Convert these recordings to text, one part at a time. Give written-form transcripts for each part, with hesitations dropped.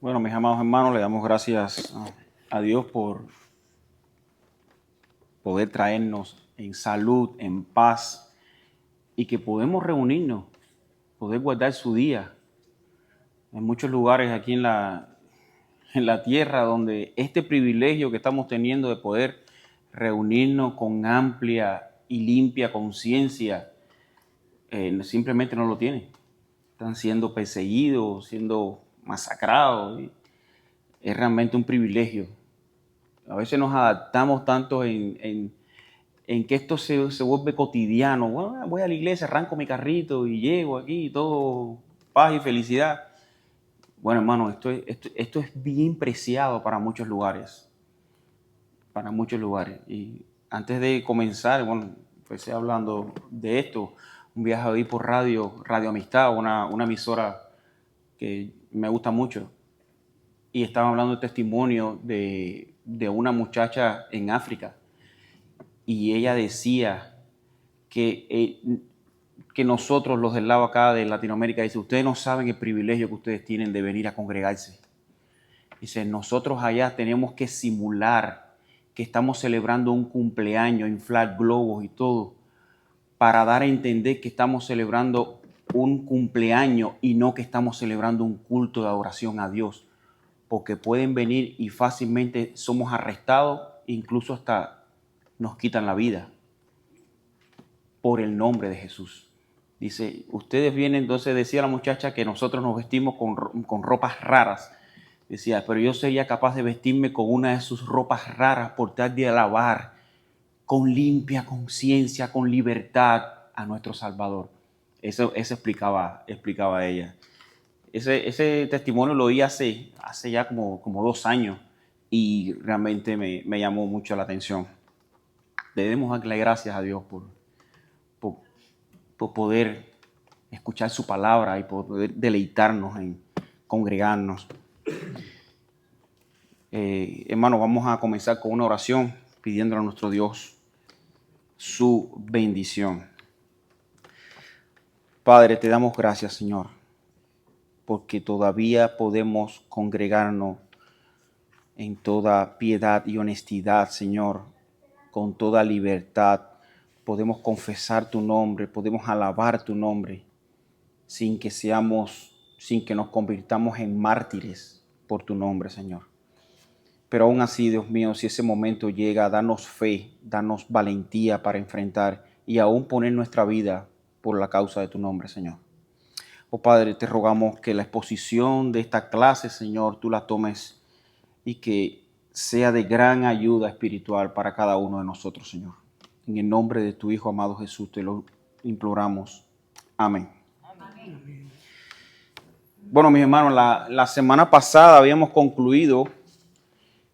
Bueno, mis amados hermanos, le damos gracias a Dios por poder traernos en salud, en paz y que podemos reunirnos, poder guardar su día. En muchos lugares aquí en la tierra donde este privilegio que estamos teniendo de poder reunirnos con amplia y limpia conciencia, simplemente no lo tienen. Están siendo perseguidos, siendo masacrados. Es realmente un privilegio. A veces nos adaptamos tanto en que esto se vuelve cotidiano. Bueno, voy a la iglesia, arranco mi carrito y llego aquí y todo paz y felicidad. Bueno, hermano, esto es bien preciado para muchos lugares. Para muchos lugares. Y antes de comenzar, bueno, empecé hablando de esto. Un viaje ahí por Radio Amistad, una emisora que me gusta mucho. Y estaban hablando de testimonio de una muchacha en África. Y ella decía que nosotros, los del lado acá de Latinoamérica, dice, ustedes no saben el privilegio que ustedes tienen de venir a congregarse. Dice, nosotros allá tenemos que simular que estamos celebrando un cumpleaños, inflar globos y todo, para dar a entender que estamos celebrando un cumpleaños y no que estamos celebrando un culto de adoración a Dios. Porque pueden venir y fácilmente somos arrestados, incluso hasta nos quitan la vida por el nombre de Jesús. Dice, ustedes vienen, entonces decía la muchacha que nosotros nos vestimos con ropas raras. Decía, pero yo sería capaz de vestirme con una de sus ropas raras por tal de alabar con limpia conciencia, con libertad a nuestro Salvador. Eso explicaba ella. Ese testimonio lo oí hace ya como 2 años y realmente me llamó mucho la atención. Debemos darle gracias a Dios por poder escuchar su palabra y poder deleitarnos en congregarnos. Hermano, vamos a comenzar con una oración pidiéndole a nuestro Dios su bendición. Padre, te damos gracias, Señor, porque todavía podemos congregarnos en toda piedad y honestidad, Señor, con toda libertad. Podemos confesar tu nombre, podemos alabar tu nombre, sin que nos convirtamos en mártires por tu nombre, Señor. Pero aún así, Dios mío, si ese momento llega, danos fe, danos valentía para enfrentar y aún poner nuestra vida por la causa de tu nombre, Señor. Oh Padre, te rogamos que la exposición de esta clase, Señor, tú la tomes y que sea de gran ayuda espiritual para cada uno de nosotros, Señor. En el nombre de tu Hijo amado Jesús te lo imploramos. Amén. Amén. Bueno, mis hermanos, la semana pasada habíamos concluido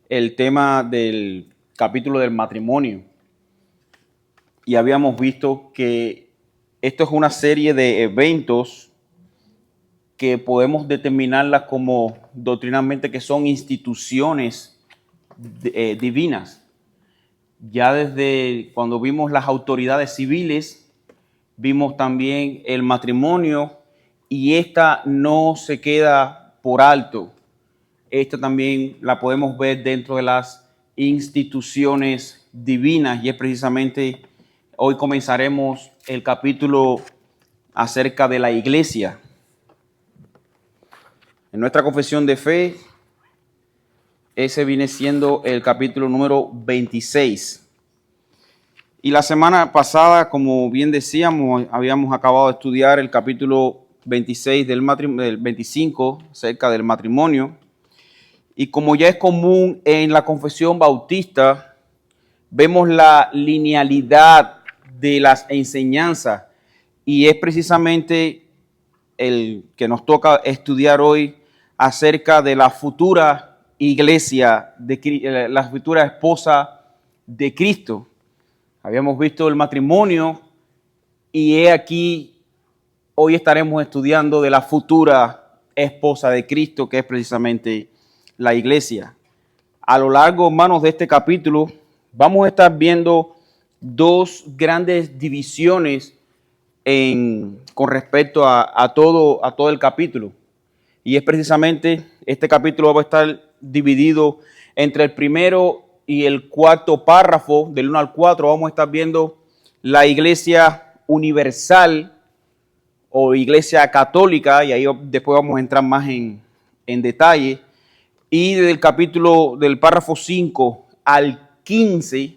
el tema del capítulo del matrimonio y habíamos visto que esto es una serie de eventos que podemos determinarlas como doctrinalmente que son instituciones divinas. Ya desde cuando vimos las autoridades civiles, vimos también el matrimonio y esta no se queda por alto. Esta también la podemos ver dentro de las instituciones divinas y es precisamente hoy comenzaremos el capítulo acerca de la iglesia. En nuestra confesión de fe, ese viene siendo el capítulo número 26. Y la semana pasada, como bien decíamos, habíamos acabado de estudiar el capítulo 26 del 25, acerca del matrimonio. Y como ya es común en la confesión bautista, vemos la linealidad de las enseñanzas y es precisamente el que nos toca estudiar hoy acerca de la futura iglesia, de la futura esposa de Cristo. Habíamos visto el matrimonio y aquí hoy estaremos estudiando de la futura esposa de Cristo, que es precisamente la iglesia. A lo largo, hermanos, de este capítulo vamos a estar viendo dos grandes divisiones con respecto a todo el capítulo. y es precisamente este capítulo va a estar dividido entre el primero y el cuarto párrafo, del 1 al 4, vamos a estar viendo la iglesia universal o iglesia católica, y ahí después vamos a entrar más en detalle. Y del párrafo 5 al 15,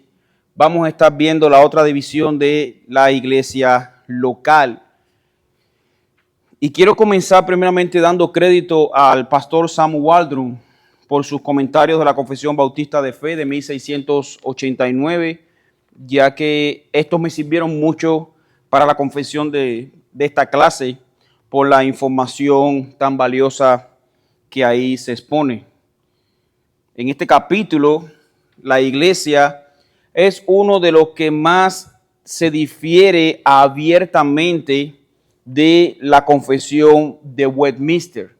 vamos a estar viendo la otra división de la iglesia local. Y quiero comenzar primeramente dando crédito al pastor Sam Waldron por sus comentarios de la Confesión Bautista de Fe de 1689, ya que estos me sirvieron mucho para la confesión de esta clase por la información tan valiosa que ahí se expone. En este capítulo, la iglesia es uno de los que más se difiere abiertamente de la confesión de Westminster.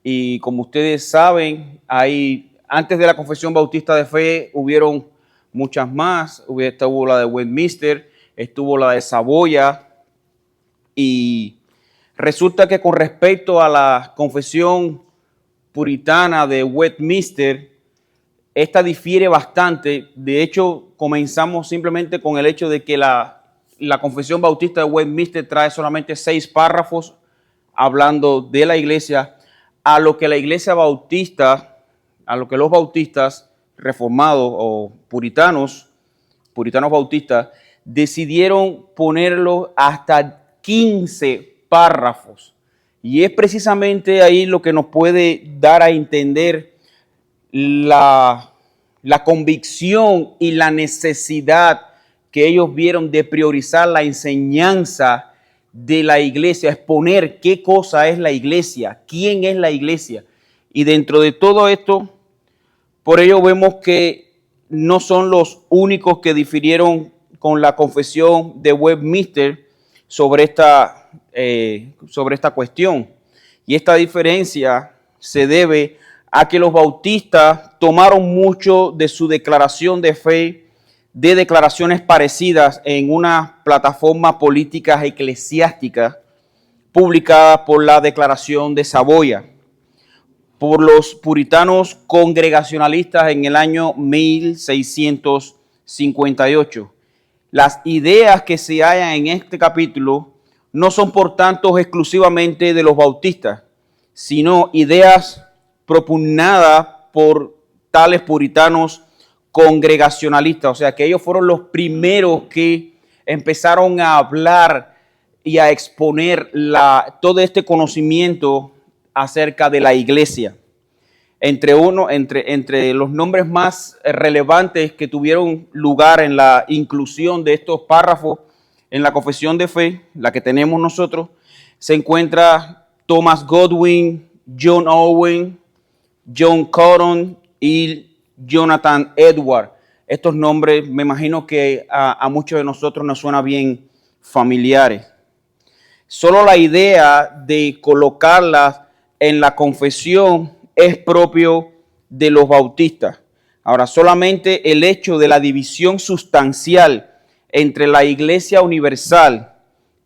Y como ustedes saben, antes de la Confesión Bautista de Fe hubieron muchas más. Estuvo la de Westminster, estuvo la de Saboya, y resulta que con respecto a la confesión puritana de Westminster, esta difiere bastante. De hecho, comenzamos simplemente con el hecho de que la Confesión Bautista de Westminster trae solamente 6 párrafos hablando de la iglesia, a lo que la iglesia bautista, a lo que los bautistas reformados o puritanos bautistas, decidieron ponerlo hasta 15 párrafos. Y es precisamente ahí lo que nos puede dar a entender la convicción y la necesidad que ellos vieron de priorizar la enseñanza de la iglesia, exponer qué cosa es la iglesia, quién es la iglesia. Y dentro de todo esto, por ello vemos que no son los únicos que difirieron con la confesión de Westminster sobre esta cuestión. Y esta diferencia se debe a que los bautistas tomaron mucho de su declaración de fe de declaraciones parecidas en una plataforma política eclesiástica publicada por la Declaración de Saboya por los puritanos congregacionalistas en el año 1658. Las ideas que se hallan en este capítulo no son por tanto exclusivamente de los bautistas, sino ideas propugnadas por tales puritanos congregacionalistas. O sea, que ellos fueron los primeros que empezaron a hablar y a exponer todo este conocimiento acerca de la iglesia. Entre los nombres más relevantes que tuvieron lugar en la inclusión de estos párrafos en la confesión de fe, la que tenemos nosotros, se encuentra Thomas Godwin, John Owen, John Cotton y Jonathan Edwards. Estos nombres me imagino que a muchos de nosotros nos suenan bien familiares. Solo la idea de colocarlas en la confesión es propio de los bautistas. Ahora, solamente el hecho de la división sustancial entre la iglesia universal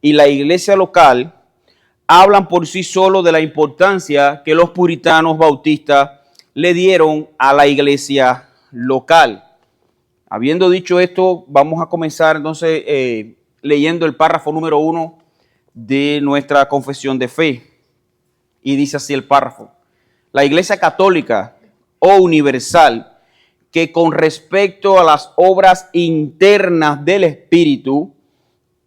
y la iglesia local hablan por sí solo de la importancia que los puritanos bautistas le dieron a la iglesia local. Habiendo dicho esto, vamos a comenzar entonces leyendo el párrafo número 1 de nuestra confesión de fe. Y dice así el párrafo: la iglesia católica o universal, que con respecto a las obras internas del Espíritu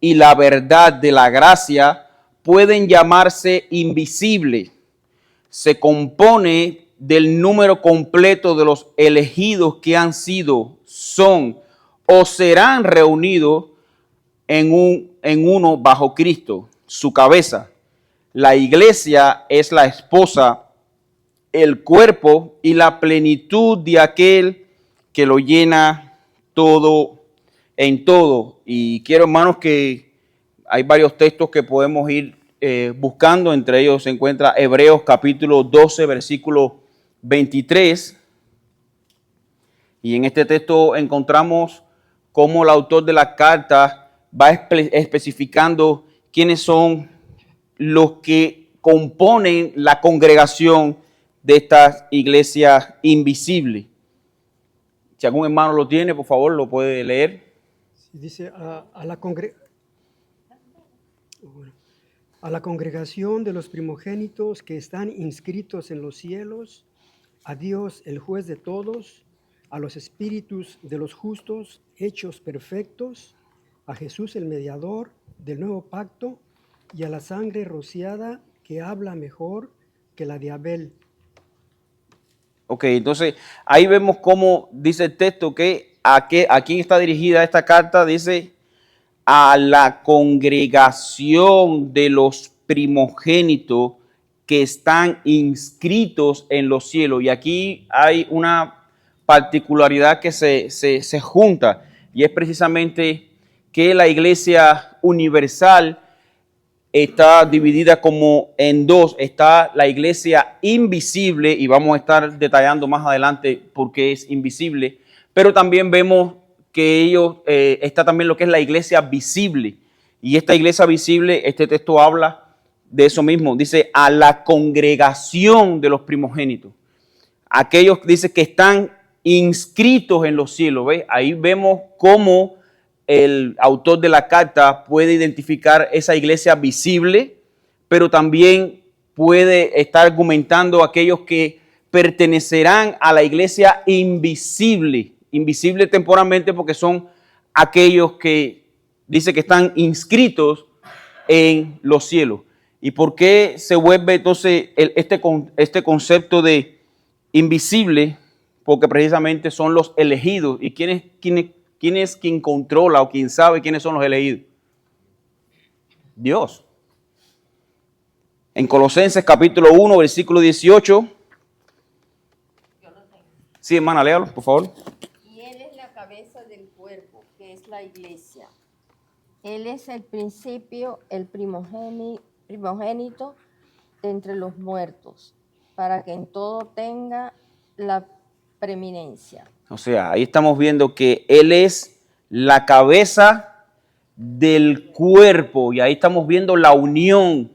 y la verdad de la gracia pueden llamarse invisible, se compone del número completo de los elegidos que han sido, son o serán reunidos en uno bajo Cristo, su cabeza. La iglesia es la esposa, el cuerpo y la plenitud de aquel que lo llena todo en todo. Y quiero, hermanos, que hay varios textos que podemos ir buscando. Entre ellos se encuentra Hebreos capítulo 12, versículo 23. Y en este texto encontramos cómo el autor de la carta va especificando quiénes son los que componen la congregación de estas iglesias invisibles. Si algún hermano lo tiene, por favor, lo puede leer. Dice a la congregación de los primogénitos que están inscritos en los cielos, a Dios el juez de todos, a los espíritus de los justos hechos perfectos, a Jesús el mediador del nuevo pacto y a la sangre rociada que habla mejor que la de Abel. Ok, entonces ahí vemos cómo dice el texto que a quién está dirigida esta carta. Dice a la congregación de los primogénitos que están inscritos en los cielos. Y aquí hay una particularidad que se junta, y es precisamente que la iglesia universal está dividida como en dos. Está la iglesia invisible, y vamos a estar detallando más adelante por qué es invisible, pero también vemos que está también lo que es la iglesia visible. Y esta iglesia visible, este texto habla de eso mismo. Dice a la congregación de los primogénitos. Aquellos, dice, que están inscritos en los cielos. ¿Ves? Ahí vemos cómo el autor de la carta puede identificar esa iglesia visible, pero también puede estar argumentando a aquellos que pertenecerán a la iglesia invisible. Invisible temporalmente porque son aquellos que dice que están inscritos en los cielos. ¿Y por qué se vuelve entonces este concepto de invisible? Porque precisamente son los elegidos. ¿Y quién es quien controla o quien sabe quiénes son los elegidos? Dios. En Colosenses capítulo 1, versículo 18. Sí, hermana, léalo, por favor. Y Él es la cabeza del cuerpo, que es la iglesia. Él es el principio, el primogénito de entre los muertos, para que en todo tenga la preeminencia. O sea, ahí estamos viendo que Él es la cabeza del cuerpo, y ahí estamos viendo la unión.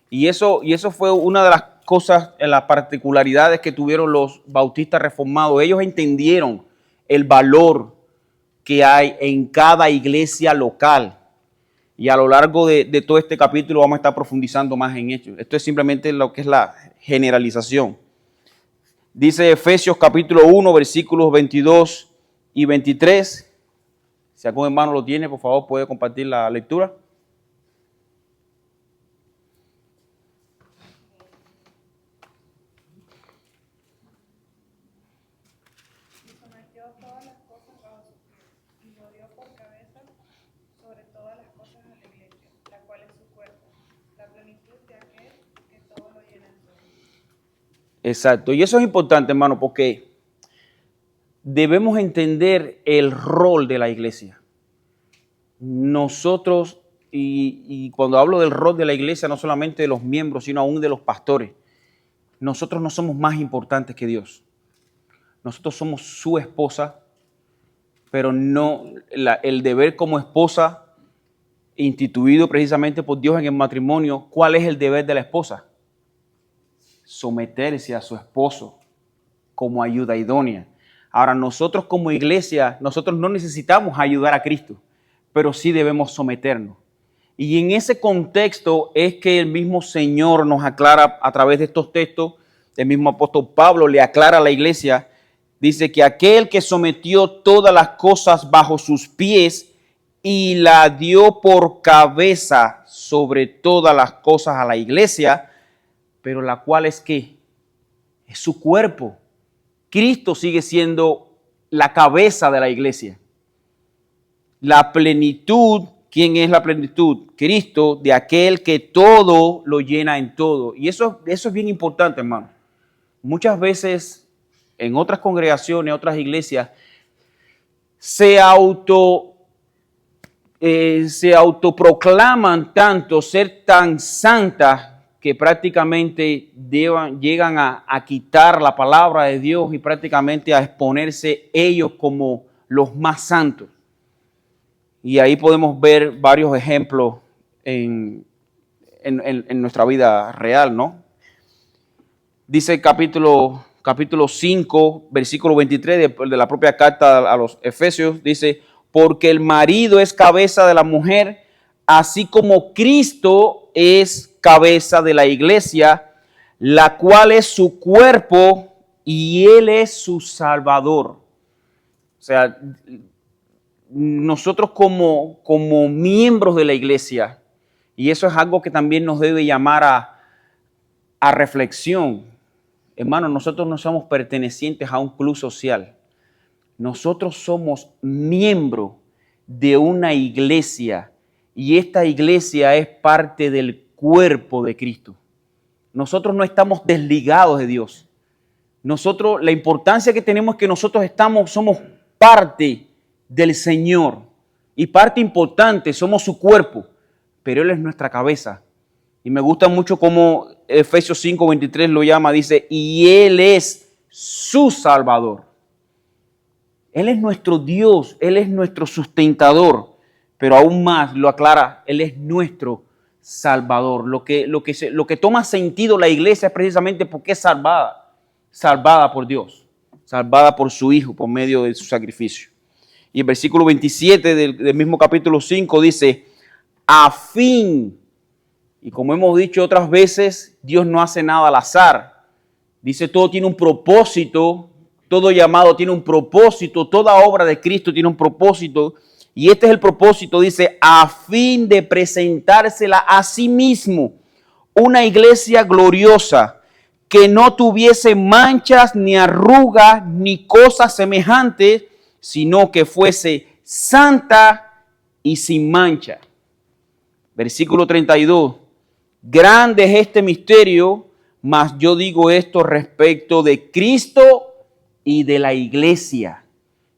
Y eso fue una de las cosas, las particularidades que tuvieron los bautistas reformados. Ellos entendieron el valor que hay en cada iglesia local. Y a lo largo de todo este capítulo vamos a estar profundizando más en ello. Esto es simplemente lo que es la generalización. Dice Efesios capítulo 1, versículos 22 y 23. Si algún hermano lo tiene, por favor, puede compartir la lectura. Y sometió todas las cosas bajo sus pies, y lo dio por cabeza sobre todas las cosas a la iglesia, la cual es su cuerpo, la plenitud de aquel que todo lo llena en todo. Exacto, y eso es importante, hermano, porque debemos entender el rol de la iglesia. Nosotros, y cuando hablo del rol de la iglesia, no solamente de los miembros, sino aún de los pastores, nosotros no somos más importantes que Dios. Nosotros somos su esposa, pero no el deber como esposa instituido precisamente por Dios en el matrimonio. ¿Cuál es el deber de la esposa? Someterse a su esposo como ayuda idónea. Ahora, nosotros como iglesia, nosotros no necesitamos ayudar a Cristo, pero sí debemos someternos. Y en ese contexto es que el mismo Señor nos aclara a través de estos textos. El mismo apóstol Pablo le aclara a la iglesia. Dice que aquel que sometió todas las cosas bajo sus pies y la dio por cabeza sobre todas las cosas a la iglesia, pero la cual es ¿qué? Es su cuerpo. Cristo sigue siendo la cabeza de la iglesia. La plenitud, ¿quién es la plenitud? Cristo, de aquel que todo lo llena en todo. Y eso es bien importante, hermano. Muchas veces en otras congregaciones, otras iglesias, se autoproclaman tanto ser tan santas que prácticamente llegan a quitar la palabra de Dios y prácticamente a exponerse ellos como los más santos. Y ahí podemos ver varios ejemplos en en nuestra vida real, ¿no? Dice capítulo 5, versículo 23 de la propia carta a los Efesios, dice, porque el marido es cabeza de la mujer, así como Cristo es cabeza de la iglesia, la cual es su cuerpo y Él es su Salvador. O sea, nosotros como miembros de la iglesia, y eso es algo que también nos debe llamar a reflexión. Hermanos, nosotros no somos pertenecientes a un club social. Nosotros somos miembros de una iglesia y esta iglesia es parte del cuerpo de Cristo. Nosotros no estamos desligados de Dios. Nosotros, la importancia que tenemos es que nosotros somos parte del Señor y parte importante, somos su cuerpo, pero Él es nuestra cabeza. Y me gusta mucho cómo Efesios 5:23 lo llama, dice, y Él es su Salvador. Él es nuestro Dios, Él es nuestro sustentador, pero aún más lo aclara, Él es nuestro Salvador. Lo que toma sentido la iglesia es precisamente porque es salvada por Dios, salvada por su Hijo por medio de su sacrificio. Y el versículo 27 del mismo capítulo 5 dice, a fin, y como hemos dicho otras veces, Dios no hace nada al azar. Dice, todo tiene un propósito, todo llamado tiene un propósito, toda obra de Cristo tiene un propósito. Y este es el propósito, dice, a fin de presentársela a sí mismo, una iglesia gloriosa, que no tuviese manchas, ni arrugas, ni cosas semejantes, sino que fuese santa y sin mancha. Versículo 32. Grande es este misterio, mas yo digo esto respecto de Cristo y de la iglesia.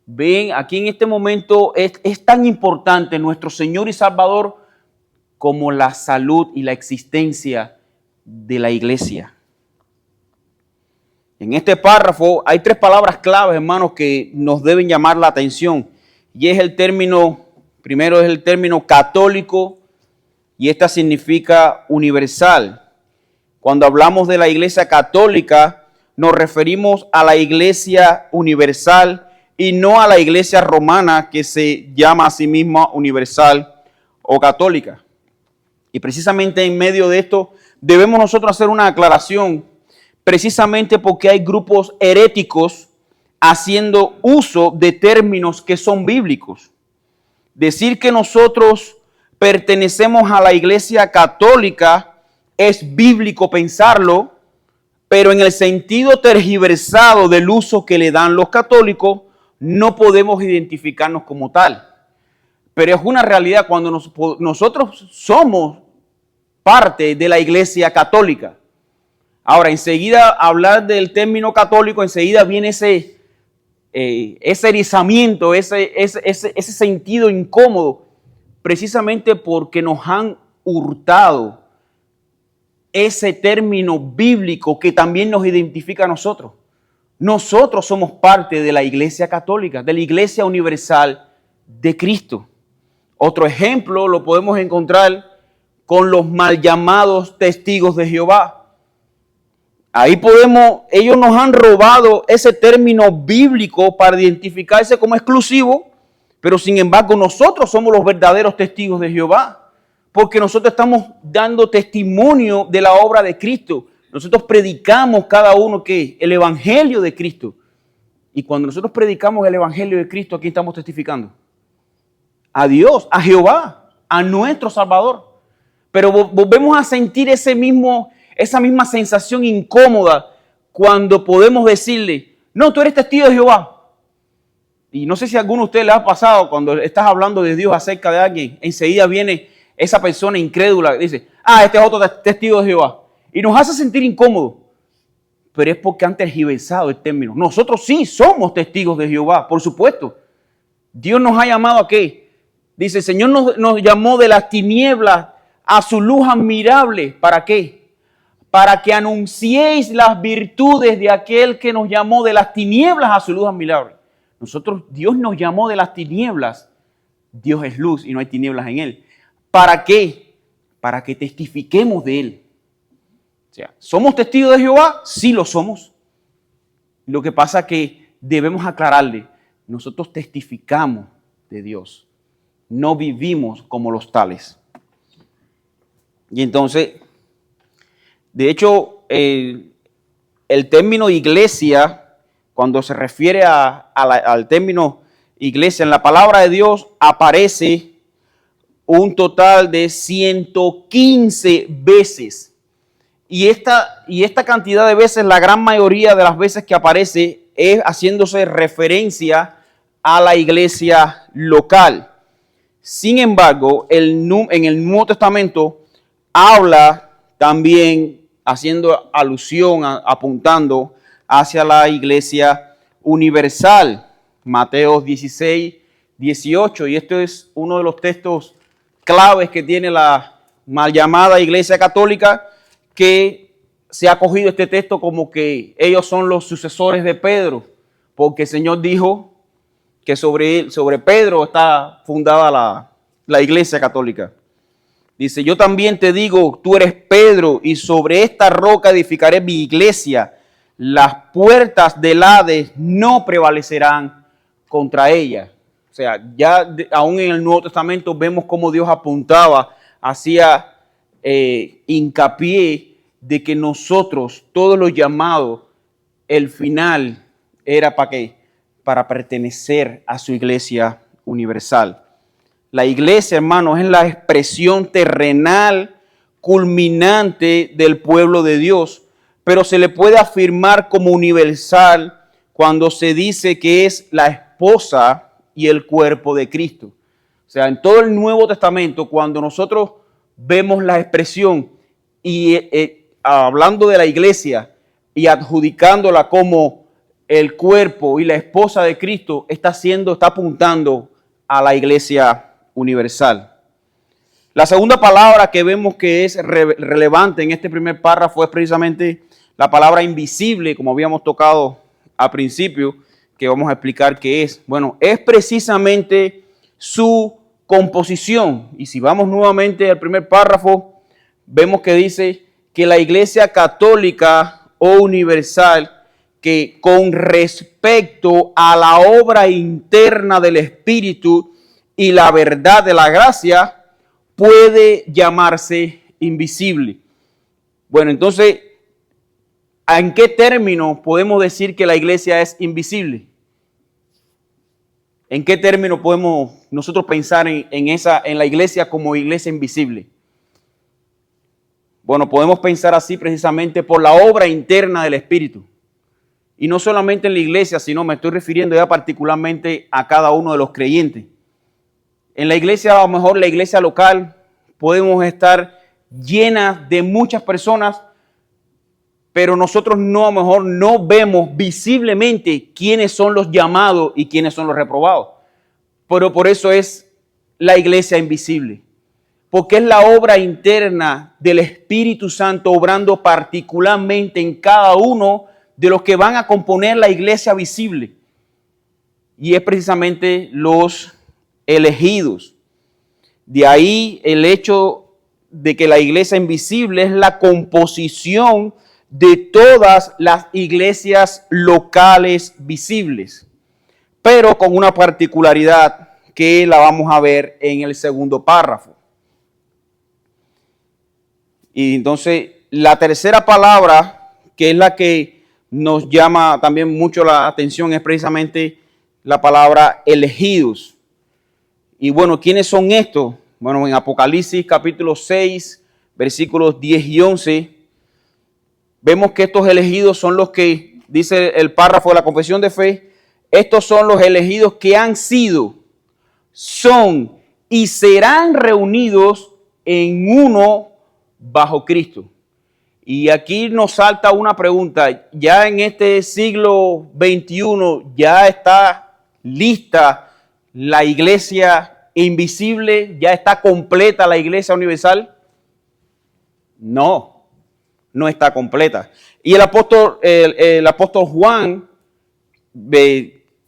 Ven, aquí en este momento es tan importante nuestro Señor y Salvador como la salud y la existencia de la iglesia. En este párrafo hay 3 palabras claves, hermanos, que nos deben llamar la atención. Y es el término, primero es el término católico, y esta significa universal. Cuando hablamos de la iglesia católica, nos referimos a la iglesia universal y no a la iglesia romana que se llama a sí misma universal o católica. Y precisamente en medio de esto debemos nosotros hacer una aclaración, precisamente porque hay grupos heréticos haciendo uso de términos que son bíblicos. Decir que nosotros pertenecemos a la iglesia católica es bíblico pensarlo, pero en el sentido tergiversado del uso que le dan los católicos, no podemos identificarnos como tal. Pero es una realidad cuando nosotros somos parte de la iglesia católica. Ahora, enseguida hablar del término católico, enseguida viene ese erizamiento, ese sentido incómodo, precisamente porque nos han hurtado ese término bíblico que también nos identifica a nosotros. Nosotros somos parte de la iglesia católica, de la iglesia universal de Cristo. Otro ejemplo lo podemos encontrar con los mal llamados testigos de Jehová. Ahí ellos nos han robado ese término bíblico para identificarse como exclusivo, pero sin embargo nosotros somos los verdaderos testigos de Jehová, porque nosotros estamos dando testimonio de la obra de Cristo. Nosotros predicamos cada uno el evangelio de Cristo. Y cuando nosotros predicamos el evangelio de Cristo, ¿a quién estamos testificando? A Dios, a Jehová, a nuestro Salvador. Pero volvemos a sentir esa misma sensación incómoda cuando podemos decirle, no, tú eres testigo de Jehová. Y no sé si a alguno de ustedes le ha pasado cuando estás hablando de Dios acerca de alguien, enseguida viene esa persona incrédula y dice, este es otro testigo de Jehová. Y nos hace sentir incómodos. Pero es porque han tergiversado el término. Nosotros sí somos testigos de Jehová, por supuesto. Dios nos ha llamado a qué. Dice, el Señor nos llamó de las tinieblas a su luz admirable. ¿Para qué? Para que anunciéis las virtudes de aquel que nos llamó de las tinieblas a su luz admirable. Dios nos llamó de las tinieblas. Dios es luz y no hay tinieblas en Él. ¿Para qué? para que testifiquemos de Él. O sea, ¿somos testigos de Jehová? Sí lo somos. Lo que pasa es que debemos aclararle, nosotros testificamos de Dios, no vivimos como los tales. Y entonces, de hecho, el término iglesia, cuando se refiere al término iglesia, en la palabra de Dios aparece un total de 115 veces. Y esta cantidad de veces, la gran mayoría de las veces que aparece, es haciéndose referencia a la iglesia local. Sin embargo, en el Nuevo Testamento habla también haciendo alusión, apuntando hacia la iglesia universal. Mateo 16, 18. Y esto es uno de los textos claves que tiene la mal llamada Iglesia Católica, que se ha cogido este texto como que ellos son los sucesores de Pedro, porque el Señor dijo que sobre Pedro está fundada la Iglesia Católica. Dice, yo también te digo, tú eres Pedro, y sobre esta roca edificaré mi iglesia. Las puertas del Hades no prevalecerán contra ella. O sea, aún en el Nuevo Testamento vemos cómo Dios apuntaba, hacía hincapié de que nosotros, todos los llamados, el final era ¿para qué? Para pertenecer a su iglesia universal. La iglesia, hermanos, es la expresión terrenal culminante del pueblo de Dios, pero se le puede afirmar como universal cuando se dice que es la esposa y el cuerpo de Cristo. O sea, en todo el Nuevo Testamento, cuando nosotros vemos la expresión y hablando de la iglesia y adjudicándola como el cuerpo y la esposa de Cristo, está apuntando a la iglesia universal. La segunda palabra que vemos que es relevante en este primer párrafo es precisamente la palabra invisible, como habíamos tocado al principio, que vamos a explicar qué es. Bueno, es precisamente su composición. Y si vamos nuevamente al primer párrafo, vemos que dice que la Iglesia Católica o Universal, que con respecto a la obra interna del Espíritu y la verdad de la gracia, puede llamarse invisible. Bueno, entonces, ¿en qué término podemos decir que la iglesia es invisible? ¿En qué término podemos nosotros pensar en la iglesia como iglesia invisible? Bueno, podemos pensar así precisamente por la obra interna del Espíritu. Y no solamente en la iglesia, sino me estoy refiriendo ya particularmente a cada uno de los creyentes. En la iglesia, a lo mejor la iglesia local, podemos estar llenas de muchas personas, pero nosotros a lo mejor no vemos visiblemente quiénes son los llamados y quiénes son los reprobados. Pero por eso es la iglesia invisible, porque es la obra interna del Espíritu Santo obrando particularmente en cada uno de los que van a componer la iglesia visible. Y es precisamente los elegidos. De ahí el hecho de que la iglesia invisible es la composición de todas las iglesias locales visibles, pero con una particularidad que la vamos a ver en el segundo párrafo. Y entonces la tercera palabra, que es la que nos llama también mucho la atención, es precisamente la palabra elegidos. Y bueno, ¿quiénes son estos? Bueno, en Apocalipsis capítulo 6, versículos 10 y 11, vemos que estos elegidos son los que, dice el párrafo de la confesión de fe, estos son los elegidos que han sido, son y serán reunidos en uno bajo Cristo. Y aquí nos salta una pregunta, ya en este siglo XXI, ¿ya está lista la iglesia invisible? ¿Ya está completa la iglesia universal? No, no está completa. Y el apóstol Juan,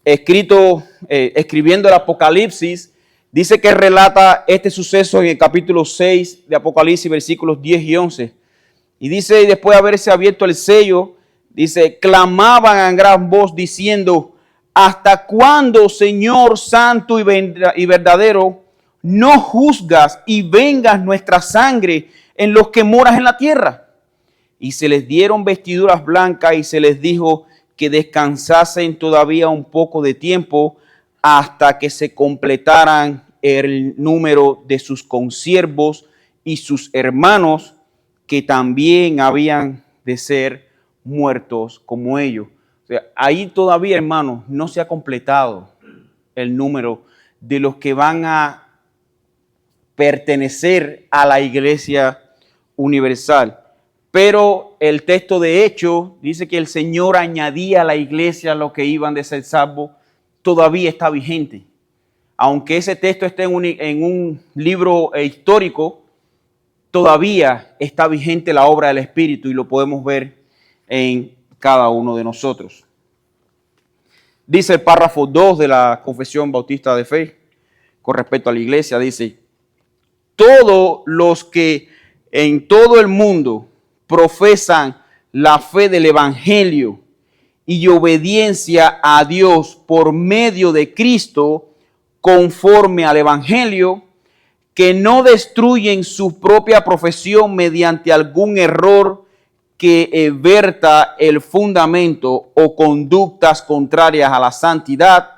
escribiendo el Apocalipsis, Dice que relata este suceso en el capítulo 6 de Apocalipsis, versículos 10 y 11. Y dice, después de haberse abierto el sello, dice, clamaban a gran voz diciendo, ¿hasta cuándo, Señor santo y verdadero, no juzgas y vengas nuestra sangre en los que moras en la tierra? Y se les dieron vestiduras blancas y se les dijo que descansasen todavía un poco de tiempo hasta que se completaran el número de sus consiervos y sus hermanos que también habían de ser muertos como ellos. O sea, ahí todavía, hermanos, no se ha completado el número de los que van a pertenecer a la iglesia universal. Pero el texto de Hechos dice que el Señor añadía a la iglesia a los que iban de ser salvos, todavía está vigente. Aunque ese texto esté en un libro histórico, todavía está vigente la obra del Espíritu y lo podemos ver en cada uno de nosotros. Dice el párrafo 2 de la Confesión Bautista de Fe con respecto a la iglesia, dice, todos los que en todo el mundo profesan la fe del Evangelio y obediencia a Dios por medio de Cristo conforme al Evangelio, que no destruyen su propia profesión mediante algún error que verta el fundamento o conductas contrarias a la santidad,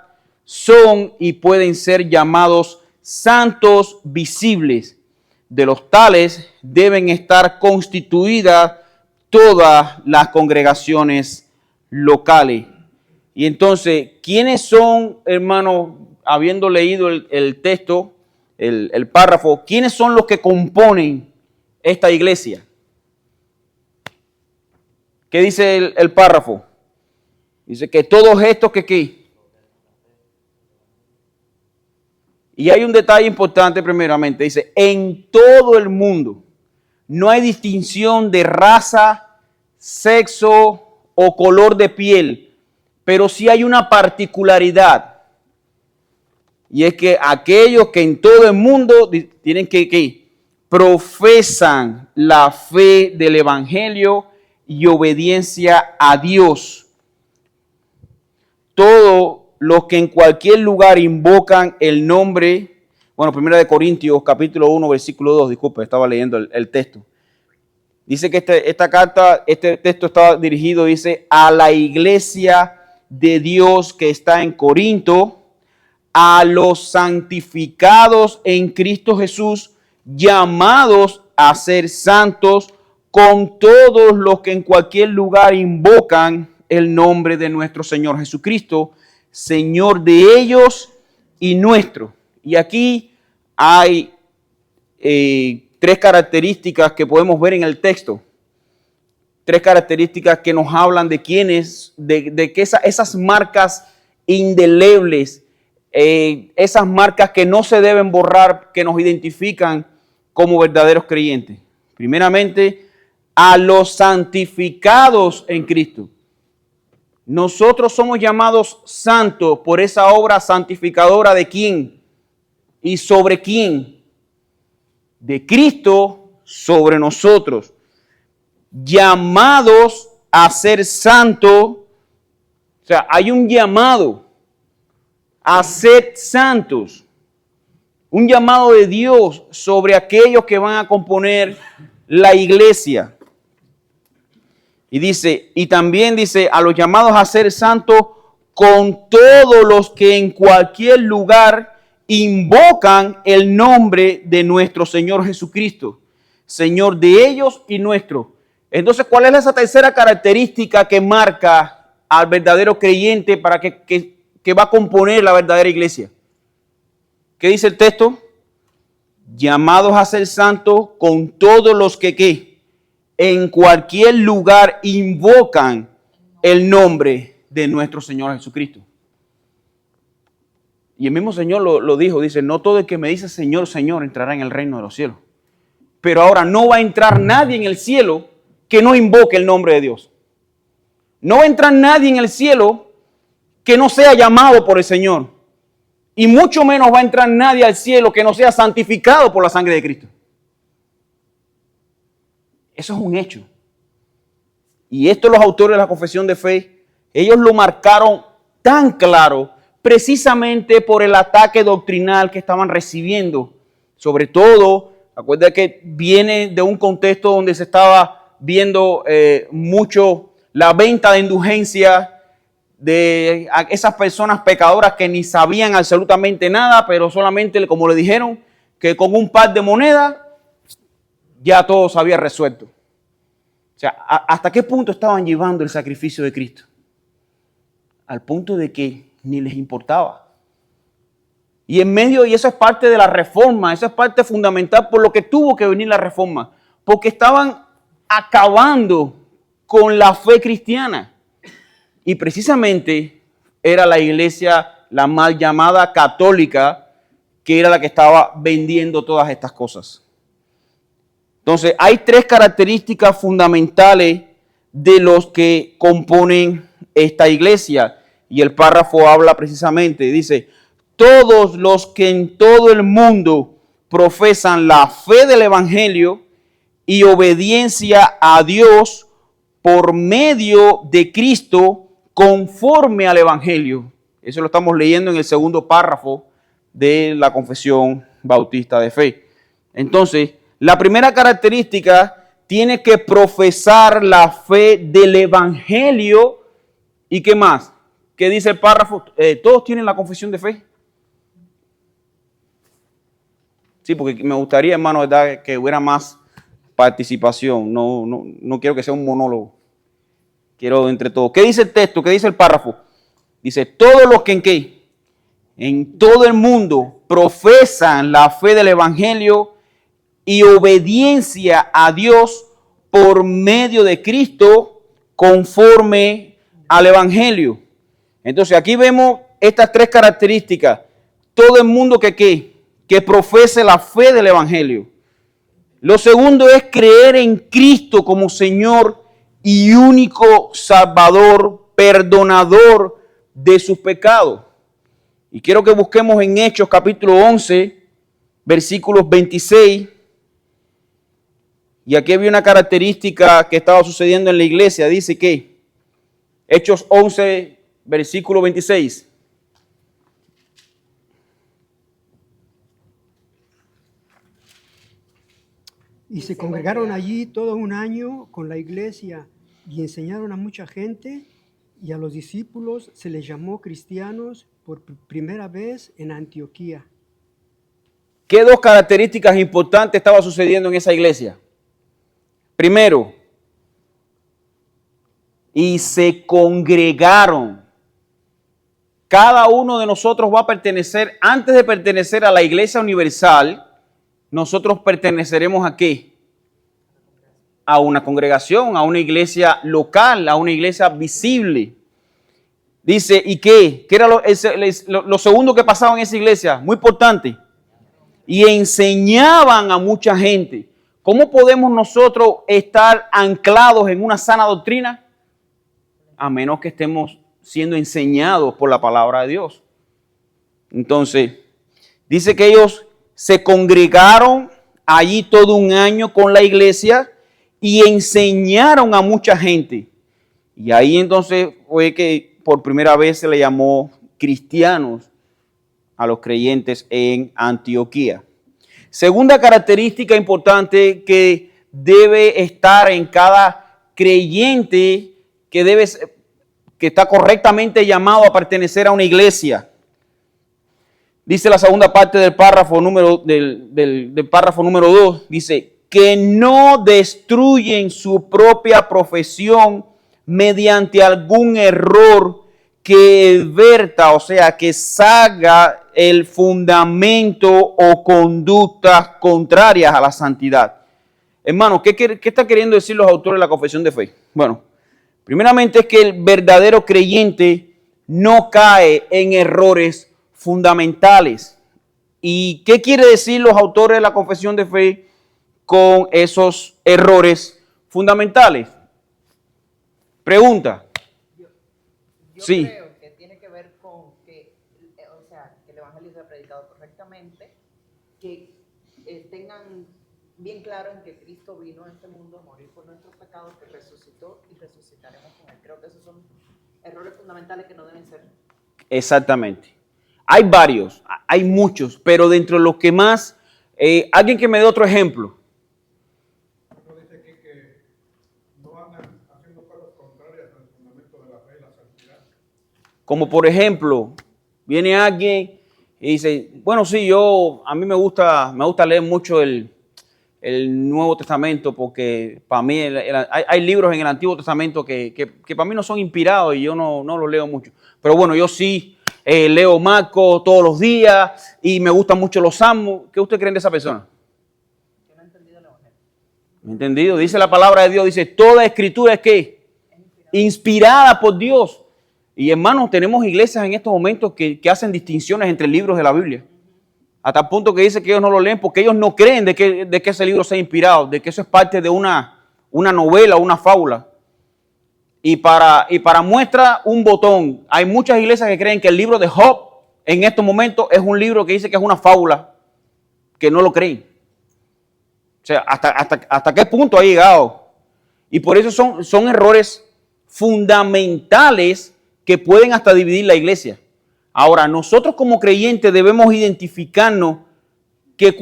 son y pueden ser llamados santos visibles. De los tales deben estar constituidas todas las congregaciones locales. Y entonces, ¿quiénes son, hermanos, habiendo leído el texto, el párrafo, quiénes son los que componen esta iglesia? ¿Qué dice el párrafo? Dice que todos estos que ¿qué? Y hay un detalle importante primeramente. Dice, en todo el mundo no hay distinción de raza, sexo o color de piel, pero sí hay una particularidad. Y es que aquellos que en todo el mundo tienen que profesan la fe del Evangelio y obediencia a Dios. Todos los que en cualquier lugar invocan el nombre, bueno, 1 Corintios capítulo 1, versículo 2, disculpe, estaba leyendo el texto. Dice que este texto estaba dirigido, dice, a la iglesia de Dios que está en Corinto, a los santificados en Cristo Jesús, llamados a ser santos, con todos los que en cualquier lugar invocan el nombre de nuestro Señor Jesucristo, Señor de ellos y nuestro. Y aquí hay tres características que podemos ver en el texto. Tres características que nos hablan de quiénes, de que esas marcas indelebles, esas marcas que no se deben borrar, que nos identifican como verdaderos creyentes. Primeramente, a los santificados en Cristo. Nosotros somos llamados santos por esa obra santificadora de ¿quién? ¿Y sobre quién? De Cristo sobre nosotros. Llamados a ser santos. O sea, hay un llamado a ser santos. Un llamado de Dios sobre aquellos que van a componer la iglesia. Y dice, y también dice, a los llamados a ser santos con todos los que en cualquier lugar invocan el nombre de nuestro Señor Jesucristo, Señor de ellos y nuestro. Entonces, ¿cuál es esa tercera característica que marca al verdadero creyente para que va a componer la verdadera iglesia? ¿Qué dice el texto? Llamados a ser santos con todos los que ¿qué? En cualquier lugar invocan el nombre de nuestro Señor Jesucristo. Y el mismo Señor lo dijo, dice, no todo el que me dice Señor, Señor entrará en el reino de los cielos. Pero ahora no va a entrar nadie en el cielo que no invoque el nombre de Dios. No va a entrar nadie en el cielo que no sea llamado por el Señor. Y mucho menos va a entrar nadie al cielo que no sea santificado por la sangre de Cristo. Eso es un hecho. Y esto los autores de la confesión de fe, ellos lo marcaron tan claro precisamente por el ataque doctrinal que estaban recibiendo. Sobre todo, acuérdate que viene de un contexto donde se estaba viendo mucho la venta de indulgencia de esas personas pecadoras que ni sabían absolutamente nada, pero solamente, como le dijeron, que con un par de monedas ya todo se había resuelto. O sea, ¿hasta qué punto estaban llevando el sacrificio de Cristo? Al punto de que ni les importaba. Y en medio, y eso es parte de la reforma, eso es parte fundamental por lo que tuvo que venir la reforma, porque estaban acabando con la fe cristiana. Y precisamente era la iglesia, la mal llamada católica, que era la que estaba vendiendo todas estas cosas. Entonces, hay tres características fundamentales de los que componen esta iglesia. Y el párrafo habla precisamente, dice, todos los que en todo el mundo profesan la fe del evangelio y obediencia a Dios por medio de Cristo conforme al evangelio. Eso lo estamos leyendo en el segundo párrafo de la Confesión Bautista de Fe. Entonces, la primera característica tiene que profesar la fe del evangelio. ¿Y qué más? ¿Qué dice el párrafo? ¿Todos tienen la confesión de fe? Sí, porque me gustaría, hermano, ¿verdad?, que hubiera más participación. No quiero que sea un monólogo. Quiero entre todos. ¿Qué dice el texto? ¿Qué dice el párrafo? Dice, todos los que en qué? En todo el mundo profesan la fe del evangelio y obediencia a Dios por medio de Cristo conforme al evangelio. Entonces aquí vemos estas tres características. Todo el mundo que profese la fe del evangelio. Lo segundo es creer en Cristo como Señor y único Salvador, perdonador de sus pecados. Y quiero que busquemos en Hechos capítulo 11, versículos 26. Y aquí había una característica que estaba sucediendo en la iglesia. Dice que Hechos 11, versículo 26. Y se congregaron allí todo un año con la iglesia y enseñaron a mucha gente, y a los discípulos se les llamó cristianos por primera vez en Antioquía. ¿Qué dos características importantes estaban sucediendo en esa iglesia? Primero, y se congregaron. Cada uno de nosotros va a pertenecer, antes de pertenecer a la iglesia universal, nosotros perteneceremos ¿a qué? A una congregación, a una iglesia local, a una iglesia visible. Dice, ¿y qué? ¿Qué era lo segundo que pasaba en esa iglesia? Muy importante. Y enseñaban a mucha gente. ¿Cómo podemos nosotros estar anclados en una sana doctrina? A menos que estemos siendo enseñados por la palabra de Dios. Entonces, dice que ellos se congregaron allí todo un año con la iglesia y enseñaron a mucha gente. Y ahí entonces fue que por primera vez se le llamó cristianos a los creyentes en Antioquía. Segunda característica importante que debe estar en cada creyente que está correctamente llamado a pertenecer a una iglesia. Dice la segunda parte del párrafo del párrafo número 2, dice, que no destruyen su propia profesión mediante algún error que verta, o sea, que salga el fundamento o conductas contrarias a la santidad. Hermano, ¿qué está queriendo decir los autores de la confesión de fe? Bueno, primeramente es que el verdadero creyente no cae en errores fundamentales. ¿Y qué quiere decir los autores de la confesión de fe con esos errores fundamentales? Pregunta. Yo Sí. creo que tiene que ver con que, o sea, que el evangelio sea predicado correctamente, que tengan bien claro en que Cristo vino a este mundo a morir por nuestros pecados, que resucitó y resucitaremos con él. Creo que esos son errores fundamentales que no deben ser. Exactamente. Hay varios, hay muchos, pero dentro de los que más, alguien que me dé otro ejemplo. Dice aquí que no andan haciendo cosas contrarias al fundamento de la fe y la santidad. Como por ejemplo, viene alguien y dice, bueno, sí, a mí me gusta leer mucho el Nuevo Testamento porque para mí hay libros en el Antiguo Testamento que para mí no son inspirados y yo no los leo mucho. Pero bueno, yo sí leo Marcos todos los días y me gustan mucho los salmos. ¿Qué usted cree de esa persona? Yo no he entendido el evangelio. ¿Me entendido? Dice la palabra de Dios, dice, toda escritura es ¿qué? Inspirada por Dios. Y hermanos, tenemos iglesias en estos momentos que hacen distinciones entre libros de la Biblia. Hasta el punto que dice que ellos no lo leen porque ellos no creen de que ese libro sea inspirado, de que eso es parte de una novela o una fábula. Y para muestra un botón, hay muchas iglesias que creen que el libro de Job en estos momentos es un libro que dice que es una fábula, que no lo creen. O sea, hasta qué punto ha llegado. Y por eso son errores fundamentales que pueden hasta dividir la iglesia. Ahora, nosotros como creyentes debemos identificarnos que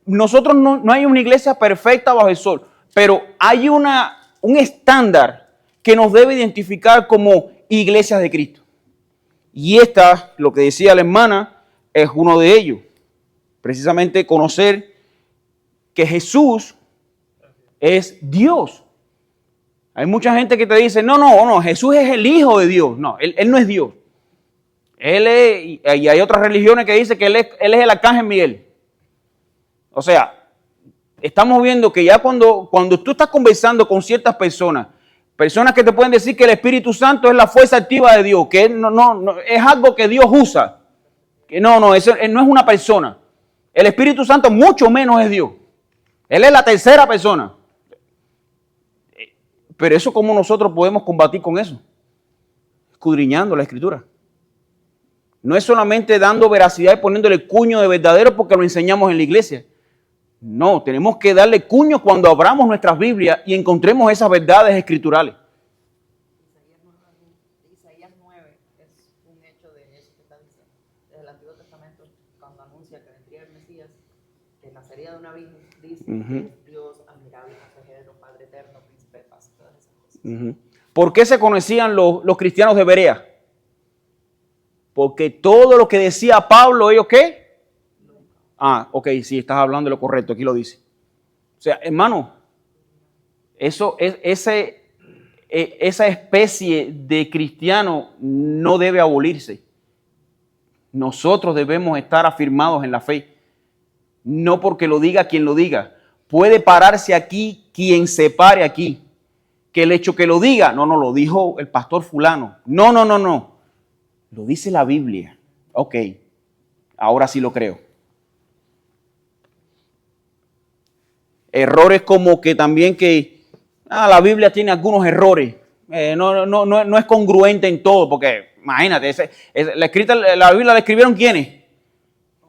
nosotros no hay una iglesia perfecta bajo el sol, pero hay un estándar que nos debe identificar como iglesias de Cristo. Y esta, lo que decía la hermana, es uno de ellos. Precisamente conocer que Jesús es Dios. Hay mucha gente que te dice, no, Jesús es el Hijo de Dios. No, él no es Dios. Y hay otras religiones que dicen que él es el arcángel Miguel. O sea, estamos viendo que ya cuando tú estás conversando con ciertas personas que te pueden decir que el Espíritu Santo es la fuerza activa de Dios, que no es algo que Dios usa. Que eso no es una persona. El Espíritu Santo mucho menos es Dios. Él es la tercera persona. Pero eso, ¿cómo nosotros podemos combatir con eso? Escudriñando la Escritura. No es solamente dando veracidad y poniéndole cuño de verdadero porque lo enseñamos en la iglesia. No, tenemos que darle cuño cuando abramos nuestras Biblias y encontremos esas verdades escriturales. Isaías 9 es un hecho de eso que está diciendo. Desde el Antiguo Testamento, cuando anuncia que vendría el Mesías, que nacería de una virgen, dice que es Dios, admirable, consejero, Padre eterno, príncipe de paz, todas esas cosas. ¿Por qué se conocían los cristianos de Berea? Porque todo lo que decía Pablo, ¿ellos qué? Ok, sí, estás hablando de lo correcto, aquí lo dice. O sea, hermano, esa especie de cristiano no debe abolirse. Nosotros debemos estar afirmados en la fe. No porque lo diga quien lo diga. Puede pararse aquí quien se pare aquí. Que el hecho que lo diga, no, lo dijo el pastor fulano. No. Lo dice la Biblia. Ok, ahora sí lo creo. Errores como que también la Biblia tiene algunos errores. No es congruente en todo, porque imagínate, la Biblia la escribieron ¿quiénes?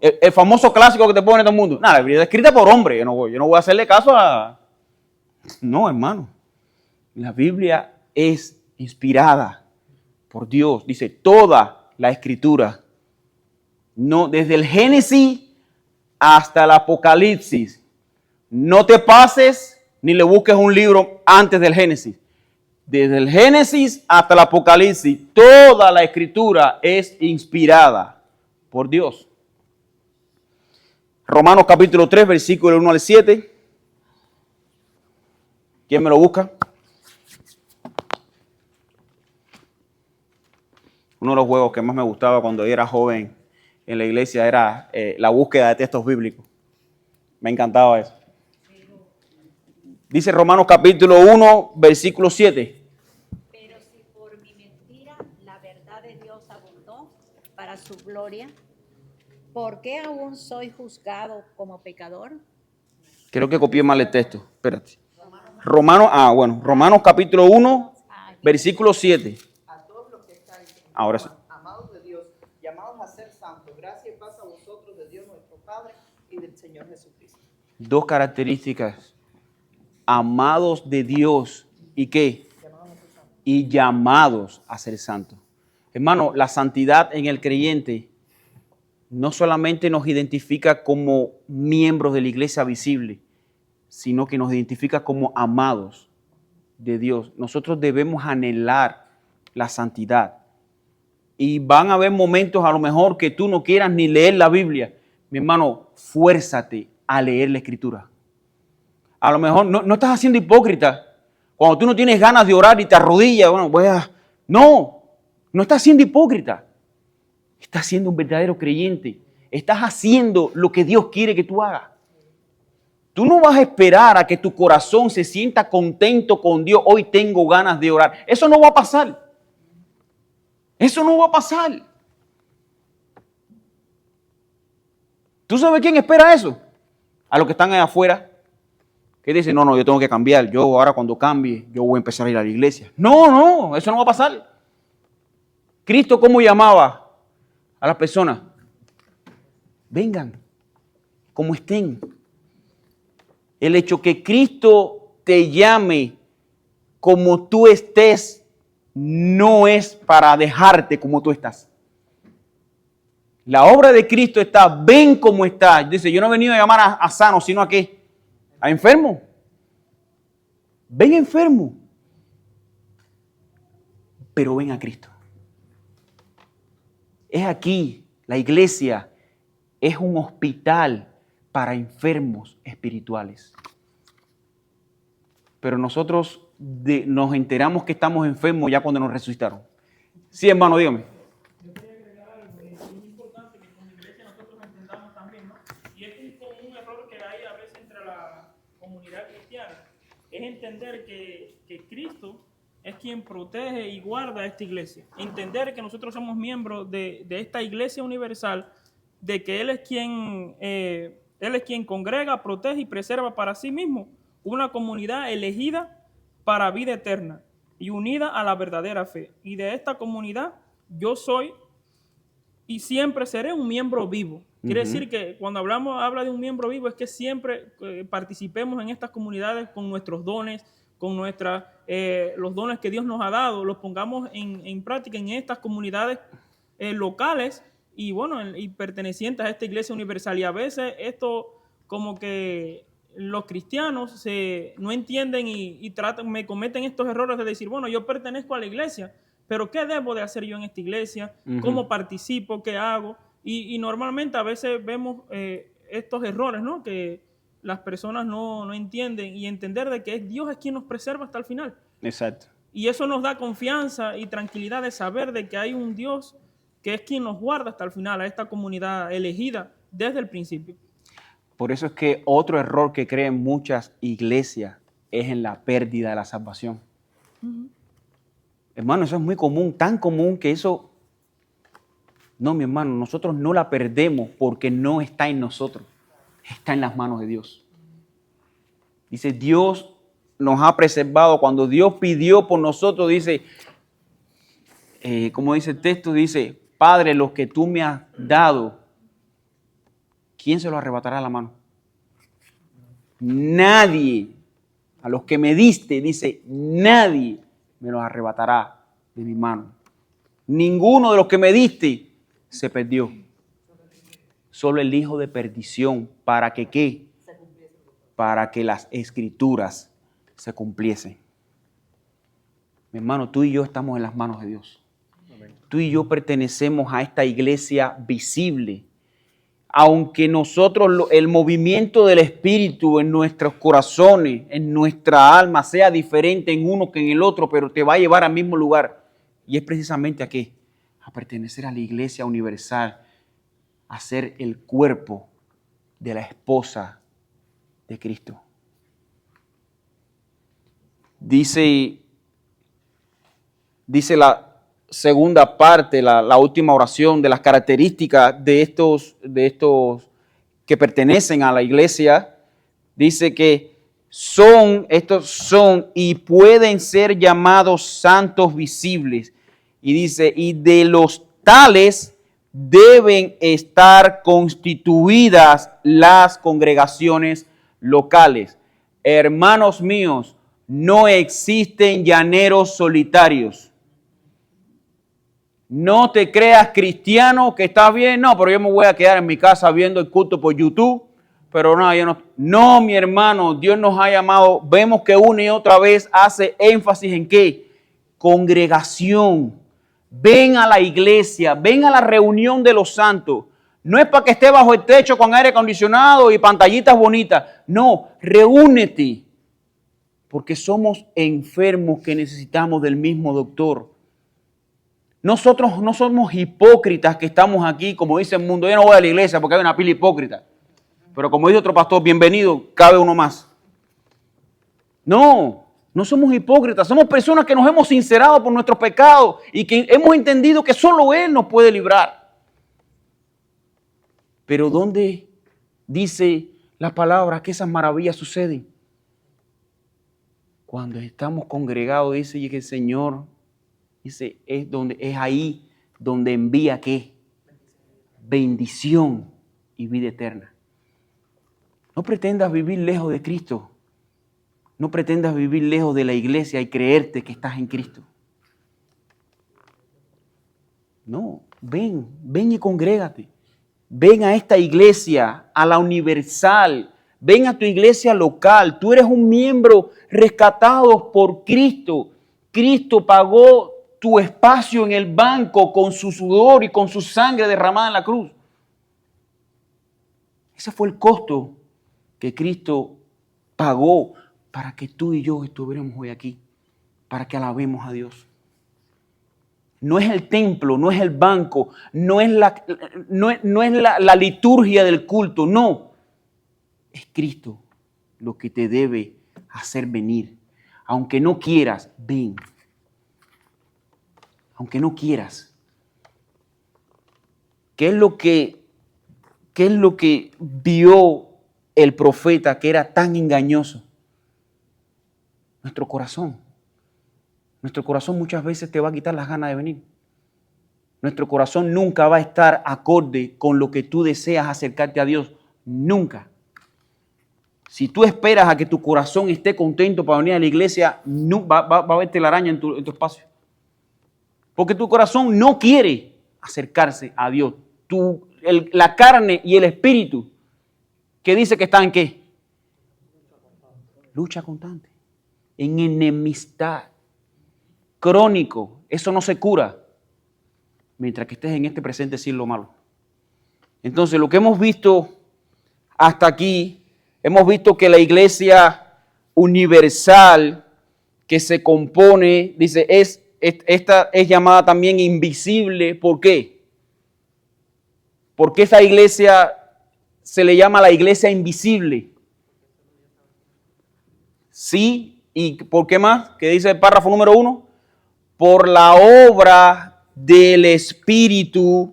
El famoso clásico que te pone todo el mundo. La Biblia es escrita por hombres. Yo no voy a hacerle caso a... No, hermano. La Biblia es inspirada por Dios. Dice toda la Escritura. No, desde el Génesis hasta el Apocalipsis. No te pases ni le busques un libro antes del Génesis. Desde el Génesis hasta el Apocalipsis, toda la Escritura es inspirada por Dios. Romanos capítulo 3, versículo 1 al 7. ¿Quién me lo busca? Uno de los juegos que más me gustaba cuando yo era joven en la iglesia era la búsqueda de textos bíblicos. Me encantaba eso. Dice Romanos capítulo 1, versículo 7. Pero si por mi mentira la verdad de Dios abundó para su gloria, ¿por qué aún soy juzgado como pecador? Creo que copié mal el texto. Espérate. Romanos capítulo 1, versículo 7. A todos los que están Ahora sí. amados de Dios, llamados a ser santos, gracia y del Señor Jesucristo. Dos características. Amados de Dios. ¿Y qué? Y llamados a ser santos. Hermano, la santidad en el creyente no solamente nos identifica como miembros de la iglesia visible, sino que nos identifica como amados de Dios. Nosotros debemos anhelar la santidad. Y van a haber momentos a lo mejor que tú no quieras ni leer la Biblia. Mi hermano, fuérzate a leer la Escritura. A lo mejor no estás haciendo hipócrita. Cuando tú no tienes ganas de orar y te arrodillas, no estás siendo hipócrita. Estás siendo un verdadero creyente. Estás haciendo lo que Dios quiere que tú hagas. Tú no vas a esperar a que tu corazón se sienta contento con Dios. Hoy tengo ganas de orar. Eso no va a pasar. Eso no va a pasar. ¿Tú sabes quién espera eso? A los que están allá afuera. Que dicen, no, yo tengo que cambiar. Yo ahora cuando cambie, yo voy a empezar a ir a la iglesia. No, eso no va a pasar. Cristo, ¿cómo llamaba a las personas? Vengan, como estén. El hecho que Cristo te llame como tú estés no es para dejarte como tú estás. La obra de Cristo está, ven como estás. Dice, yo no he venido a llamar a sano, sino a qué? A enfermo. Ven enfermo. Pero ven a Cristo. Es aquí, la iglesia es un hospital para enfermos espirituales. Pero nosotros nos enteramos que estamos enfermos ya cuando nos resucitaron. Sí, hermano, dígame. Yo quería agregar algo, es importante que como iglesia nosotros entendamos también, ¿no? Y es un error que hay a veces entre la comunidad cristiana, es entender que Cristo es quien protege y guarda esta iglesia. Entender que nosotros somos miembros de esta iglesia universal, de que Él es quien congrega, protege y preserva para sí mismo una comunidad elegida para vida eterna y unida a la verdadera fe. Y de esta comunidad yo soy y siempre seré un miembro vivo. Quiere decir que cuando habla de un miembro vivo es que siempre participemos en estas comunidades con nuestros dones, con los dones que Dios nos ha dado, los pongamos en práctica en estas comunidades locales y bueno, y pertenecientes a esta iglesia universal. Y a veces esto como que los cristianos no entienden y me cometen estos errores de decir, bueno, yo pertenezco a la iglesia, pero ¿qué debo de hacer yo en esta iglesia? ¿Cómo participo? ¿Qué hago? Y normalmente a veces vemos estos errores, ¿no? Que las personas no entienden y entender de que Dios es quien nos preserva hasta el final. Exacto. Y eso nos da confianza y tranquilidad de saber de que hay un Dios que es quien nos guarda hasta el final, a esta comunidad elegida desde el principio. Por eso es que otro error que creen muchas iglesias es en la pérdida de la salvación. Hermano, eso es muy común, tan común que eso... No, mi hermano, nosotros no la perdemos porque no está en nosotros, está en las manos de Dios. Dice, Dios nos ha preservado. Cuando Dios pidió por nosotros, dice, como dice el texto, dice, Padre, los que tú me has dado, ¿quién se los arrebatará a la mano? Nadie. A los que me diste, dice, nadie me los arrebatará de mi mano. Ninguno de los que me diste se perdió. Solo el hijo de perdición. ¿Para que qué? Para que las escrituras se cumpliesen. Mi hermano, tú y yo estamos en las manos de Dios. Tú y yo pertenecemos a esta iglesia visible. Aunque nosotros, el movimiento del Espíritu en nuestros corazones, en nuestra alma, sea diferente en uno que en el otro, pero te va a llevar al mismo lugar. Y es precisamente a qué? A pertenecer a la iglesia universal, a ser el cuerpo de la esposa de Cristo. Dice la segunda parte, la última oración de las características de estos que pertenecen a la iglesia, dice que estos son y pueden ser llamados santos visibles. Y dice, y de los tales deben estar constituidas las congregaciones locales. Hermanos míos, no existen llaneros solitarios. No te creas cristiano que está bien, no, pero yo me voy a quedar en mi casa viendo el culto por YouTube, pero no, yo no. No, mi hermano, Dios nos ha llamado, vemos que una y otra vez hace énfasis en ¿qué? Congregación. Ven a la iglesia, ven a la reunión de los santos. No es para que esté bajo el techo con aire acondicionado y pantallitas bonitas. No, reúnete. Porque somos enfermos que necesitamos del mismo doctor. Nosotros no somos hipócritas que estamos aquí, como dice el mundo. Yo no voy a la iglesia porque hay una pila hipócrita. Pero como dice otro pastor, bienvenido, cabe uno más. No, no somos hipócritas. Somos personas que nos hemos sincerado por nuestros pecados y que hemos entendido que solo Él nos puede librar. Pero ¿dónde dice la palabra que esas maravillas suceden? Cuando estamos congregados, dice que el Señor, dice, es ahí donde envía ¿qué? Bendición y vida eterna. No pretendas vivir lejos de Cristo. No pretendas vivir lejos de la iglesia y creerte que estás en Cristo. No, ven y congrégate. Ven a esta iglesia, a la universal. Ven a tu iglesia local. Tú eres un miembro rescatado por Cristo. Cristo pagó tu espacio en el banco con su sudor y con su sangre derramada en la cruz. Ese fue el costo que Cristo pagó para que tú y yo estuviéramos hoy aquí, para que alabemos a Dios. No es el templo, no es el banco, no es la liturgia del culto, no. Es Cristo lo que te debe hacer venir. Aunque no quieras, ven. Aunque no quieras. ¿Qué es lo que vio el profeta que era tan engañoso? Nuestro corazón. Nuestro corazón muchas veces te va a quitar las ganas de venir. Nuestro corazón nunca va a estar acorde con lo que tú deseas acercarte a Dios. Nunca. Si tú esperas a que tu corazón esté contento para venir a la iglesia, no, va a haber telaraña en tu espacio. Porque tu corazón no quiere acercarse a Dios. La carne y el espíritu, que dice que está en ¿qué? Lucha constante. En enemistad. Crónico. Eso no se cura. Mientras que estés en este presente siglo malo. Entonces, lo que hemos visto hasta aquí, hemos visto que la iglesia universal que se compone, dice, esta es llamada también invisible. ¿Por qué? Porque esa iglesia se le llama la iglesia invisible. Sí, ¿y por qué más? ¿Qué dice el párrafo número 1? Por la obra del Espíritu,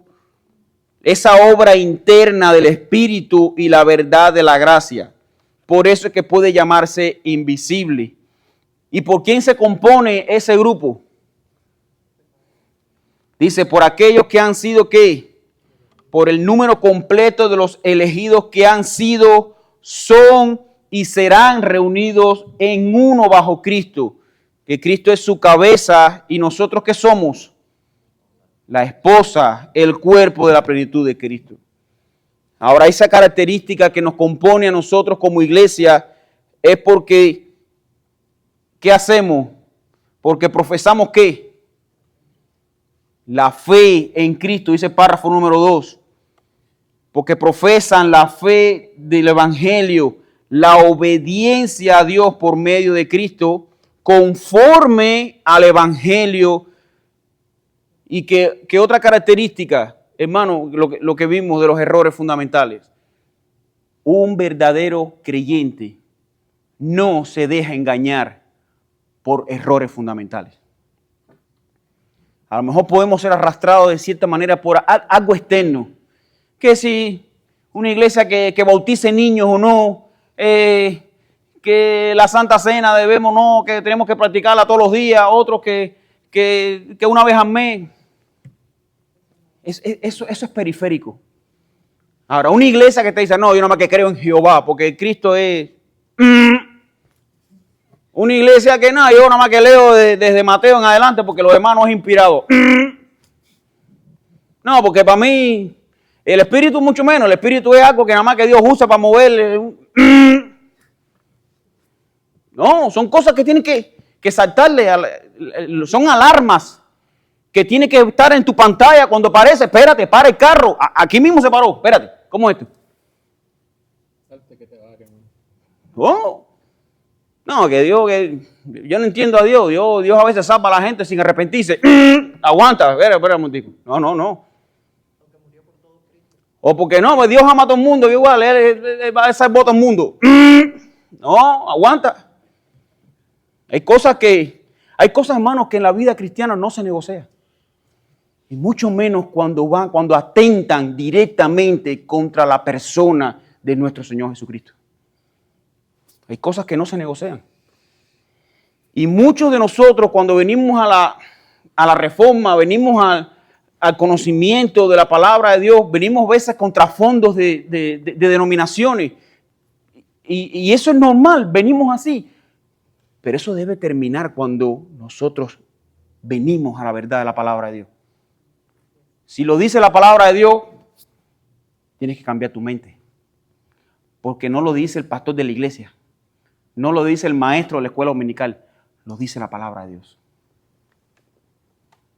esa obra interna del Espíritu y la verdad de la gracia. Por eso es que puede llamarse invisible. ¿Y por quién se compone ese grupo? Dice, por aquellos que han sido, ¿qué? Por el número completo de los elegidos que han sido, son y serán reunidos en uno bajo Cristo. Que Cristo es su cabeza y nosotros ¿qué somos? La esposa, el cuerpo de la plenitud de Cristo. Ahora, esa característica que nos compone a nosotros como iglesia es porque, ¿qué hacemos? Porque profesamos ¿qué? La fe en Cristo, dice el párrafo número 2. Porque profesan la fe del Evangelio, la obediencia a Dios por medio de Cristo, conforme al Evangelio. Y que otra característica, hermano, lo que vimos de los errores fundamentales. Un verdadero creyente no se deja engañar por errores fundamentales. A lo mejor podemos ser arrastrados de cierta manera por algo externo. Que si una iglesia que bautice niños o no, que la Santa Cena debemos no, que tenemos que practicarla todos los días, otros que una vez al mes. Eso es periférico. Ahora, una iglesia que te dice, no, yo nada más que creo en Jehová, porque Cristo es... Una iglesia que no, yo nada más que leo desde Mateo en adelante, porque los demás no es inspirado. No, porque para mí, el Espíritu mucho menos, el Espíritu es algo que nada más que Dios usa para mover. No, son cosas que tienen que saltarle, son alarmas que tienen que estar en tu pantalla cuando aparece. Espérate, para el carro. Aquí mismo se paró. Espérate, ¿cómo es esto? ¿Cómo? No, que Dios, yo no entiendo a Dios. Dios a veces salva a la gente sin arrepentirse. Aguanta, espera un momentico. No. O porque no, pues Dios ama a todo el mundo, igual, él va a salvar a todo el mundo. No, aguanta. Hay cosas, hermanos, que en la vida cristiana no se negocia. Y mucho menos cuando atentan directamente contra la persona de nuestro Señor Jesucristo. Hay cosas que no se negocian. Y muchos de nosotros, cuando venimos a la reforma, venimos al conocimiento de la palabra de Dios, venimos a veces con trasfondos de denominaciones. Y eso es normal, venimos así. Pero eso debe terminar cuando nosotros venimos a la verdad de la palabra de Dios. Si lo dice la palabra de Dios, tienes que cambiar tu mente. Porque no lo dice el pastor de la iglesia. No lo dice el maestro de la escuela dominical. Lo dice la palabra de Dios.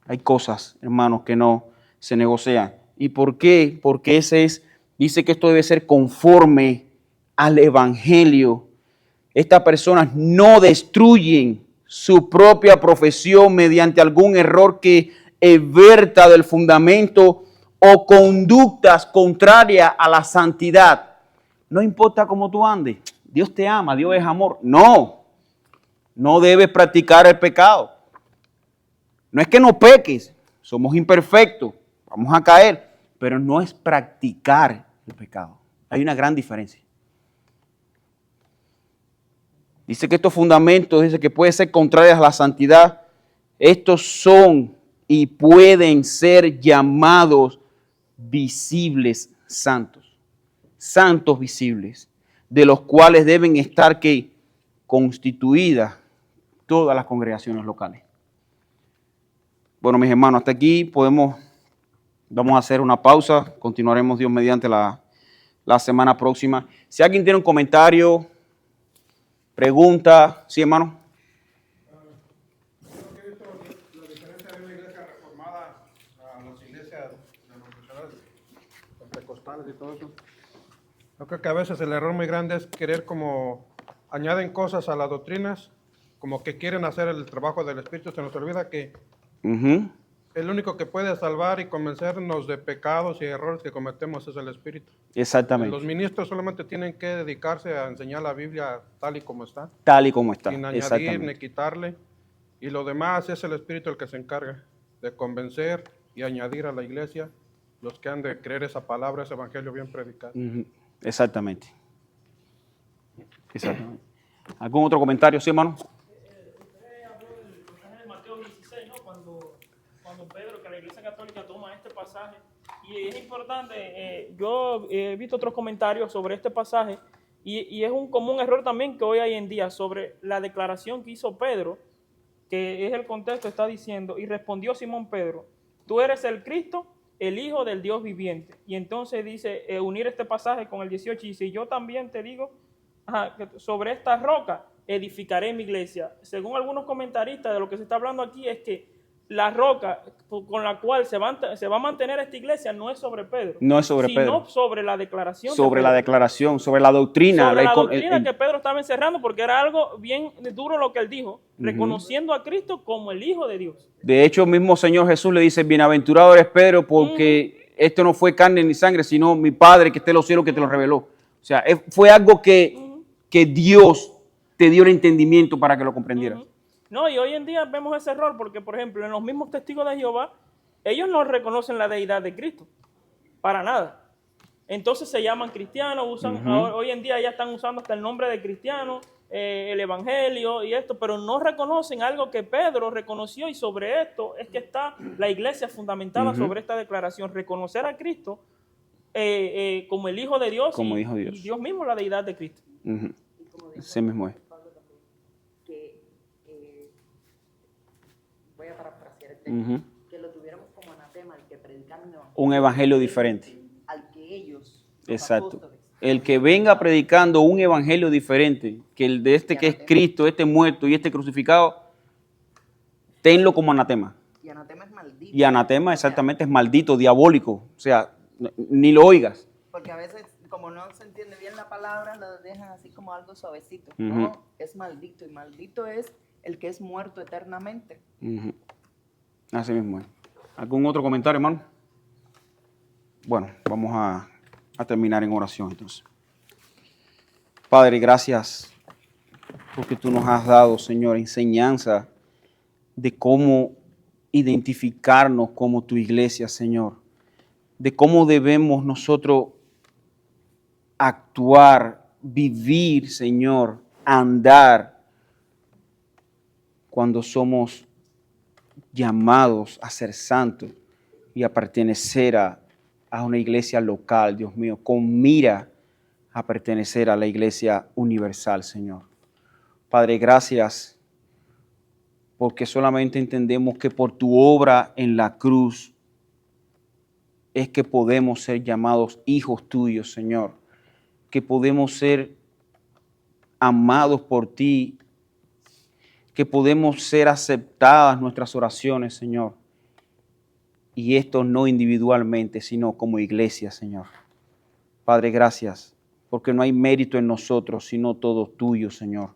Hay cosas, hermanos, que no se negocian. ¿Y por qué? Porque dice que esto debe ser conforme al evangelio. Estas personas no destruyen su propia profesión mediante algún error que everta del fundamento o conductas contrarias a la santidad. No importa cómo tú andes, Dios te ama, Dios es amor. No debes practicar el pecado. No es que no peques, somos imperfectos, vamos a caer, pero no es practicar el pecado. Hay una gran diferencia. Dice que estos fundamentos, dice que pueden ser contrarios a la santidad. Estos son y pueden ser llamados visibles santos. Santos visibles, de los cuales deben estar constituidas todas las congregaciones locales. Bueno, mis hermanos, hasta aquí vamos a hacer una pausa. Continuaremos Dios mediante la semana próxima. Si alguien tiene un comentario, pregunta, ¿sí, hermano? Yo he visto la diferencia de una iglesia reformada a las iglesias denominacionales pentecostales y todo eso. Yo creo que a veces el error muy grande es querer como añaden cosas a las doctrinas, como que quieren hacer el trabajo del Espíritu. Se nos olvida que el único que puede salvar y convencernos de pecados y errores que cometemos es el Espíritu. Exactamente. Los ministros solamente tienen que dedicarse a enseñar la Biblia tal y como está. Tal y como está. Sin añadir ni quitarle. Y lo demás es el Espíritu el que se encarga de convencer y añadir a la iglesia los que han de creer esa palabra, ese evangelio bien predicado. Exactamente. ¿Algún otro comentario, sí, hermano? Usted habló del pasaje de Mateo 16, ¿no? Cuando Pedro, que la Iglesia Católica toma este pasaje. Y es importante, yo he visto otros comentarios sobre este pasaje y es un común error también que hoy en día sobre la declaración que hizo Pedro, que es el contexto, está diciendo, y respondió Simón Pedro, tú eres el Cristo, el Hijo del Dios viviente. Y entonces dice, unir este pasaje con el 18, y dice, yo también te digo, que sobre esta roca edificaré mi iglesia. Según algunos comentaristas, de lo que se está hablando aquí es que la roca con la cual se va a mantener esta iglesia no es sobre Pedro. No es sobre sino Pedro. sobre la declaración. Sobre la declaración, sobre la doctrina. Sobre la doctrina que Pedro estaba encerrando, porque era algo bien duro lo que él dijo, reconociendo a Cristo como el Hijo de Dios. De hecho, el mismo Señor Jesús le dice, bienaventurado eres Pedro, porque esto no fue carne ni sangre, sino mi Padre que está en los cielos que te lo reveló. O sea, fue algo que Dios te dio el entendimiento para que lo comprendieras. No, y hoy en día vemos ese error porque, por ejemplo, en los mismos testigos de Jehová, ellos no reconocen la deidad de Cristo, para nada. Entonces se llaman cristianos, hoy en día ya están usando hasta el nombre de cristiano, el evangelio y esto, pero no reconocen algo que Pedro reconoció, y sobre esto es que está la iglesia fundamentada sobre esta declaración: reconocer a Cristo como el Hijo de Dios, Como Hijo de Dios. y Dios mismo la deidad de Cristo. Ujú. Y como dijo Ese mismo es. Pablo también, que voy a parafrasear el texto, Ujú. que lo tuviéramos como anatema, el que predicaron Un evangelio diferente. al que ellos, los Exacto. apóstoles, El que venga predicando un evangelio diferente que el de este que es Cristo, este muerto y este crucificado, tenlo como anatema. y anatema es maldito. Y anatema O sea, exactamente es maldito, diabólico. O sea, ni lo oigas. porque a veces, como no se entiende bien la palabra, lo dejan así como algo suavecito. Ujú. No, es maldito, y maldito es el que es muerto eternamente. Ujú. Así mismo es. ¿Algún otro comentario, hermano? Bueno, vamos a terminar en oración entonces. Padre, gracias porque tú nos has dado, Señor, enseñanza de cómo identificarnos como tu iglesia, Señor. De cómo debemos nosotros actuar, vivir, Señor, andar cuando somos llamados a ser santos y a pertenecer a una iglesia local, Dios mío, con mira a pertenecer a la iglesia universal, Señor. Padre, gracias porque solamente entendemos que por tu obra en la cruz es que podemos ser llamados hijos tuyos, Señor, que podemos ser amados por ti, que podemos ser aceptadas nuestras oraciones, Señor. Y esto no individualmente, sino como iglesia, Señor. Padre, gracias, porque no hay mérito en nosotros, sino todo tuyo, Señor.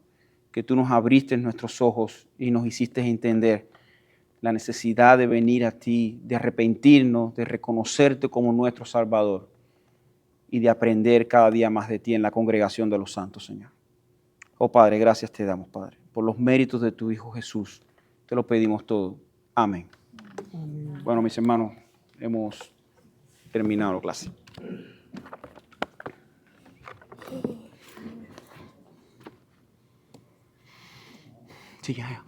Que tú nos abriste nuestros ojos y nos hiciste entender la necesidad de venir a ti, de arrepentirnos, de reconocerte como nuestro Salvador y de aprender cada día más de ti en la congregación de los santos, Señor. Oh Padre, gracias te damos, Padre, por los méritos de tu Hijo Jesús. Te lo pedimos todo. Amén. Bueno, mis hermanos, hemos terminado la clase. Sí, ya.